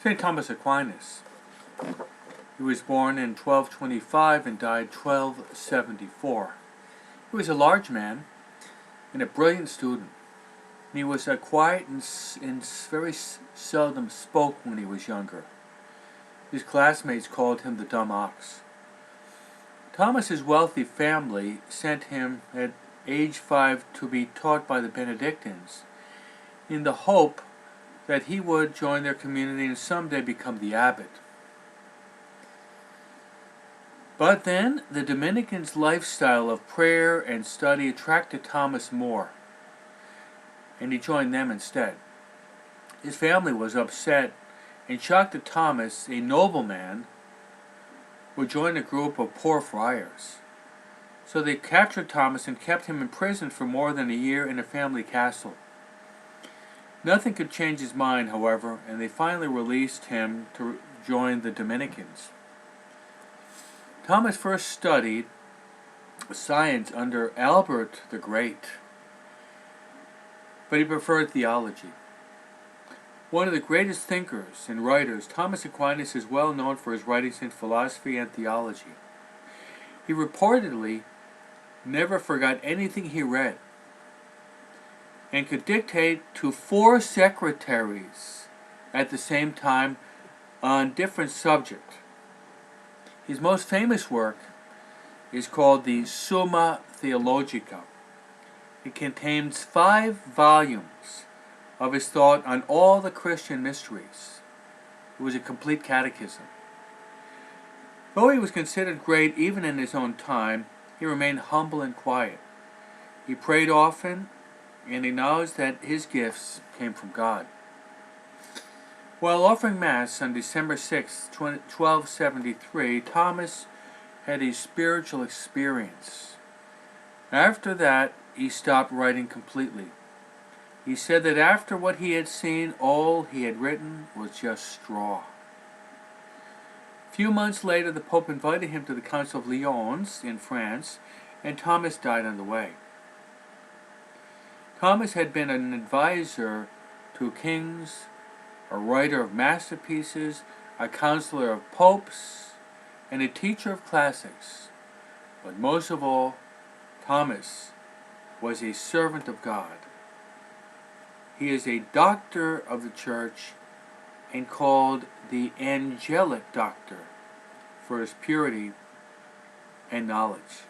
St. Thomas Aquinas. He was born in 1225 and died 1274. He was a large man and a brilliant student. And he was quiet and very seldom spoke when he was younger. His classmates called him the dumb ox. Thomas's wealthy family sent him at age 5 to be taught by the Benedictines in the hope that he would join their community and someday become the abbot. But then the Dominicans' lifestyle of prayer and study attracted Thomas more, and he joined them instead. His family was upset and shocked that Thomas, a nobleman, would join a group of poor friars. So they captured Thomas and kept him in prison for more than a year in a family castle. Nothing could change his mind, however, and they finally released him to join the Dominicans. Thomas first studied science under Albert the Great, but he preferred theology. One of the greatest thinkers and writers, Thomas Aquinas is well known for his writings in philosophy and theology. He reportedly never forgot anything he read and could dictate to 4 secretaries at the same time on different subjects. His most famous work is called the Summa Theologica. It contains 5 volumes of his thought on all the Christian mysteries. It was a complete catechism. Though he was considered great even in his own time, he remained humble and quiet. He prayed often and acknowledged that his gifts came from God. While offering Mass on December 6, 1273, Thomas had a spiritual experience. After that, he stopped writing completely. He said that after what he had seen, all he had written was just straw. A few months later, the Pope invited him to the Council of Lyons in France, and Thomas died on the way. Thomas had been an advisor to kings, a writer of masterpieces, a counselor of popes, and a teacher of classics. But most of all, Thomas was a servant of God. He is a doctor of the Church and called the angelic doctor for his purity and knowledge.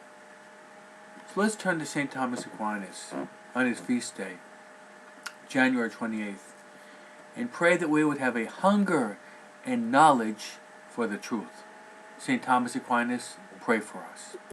So let's turn to St. Thomas Aquinas on his feast day, January 28th, and pray that we would have a hunger and knowledge for the truth. St. Thomas Aquinas, pray for us.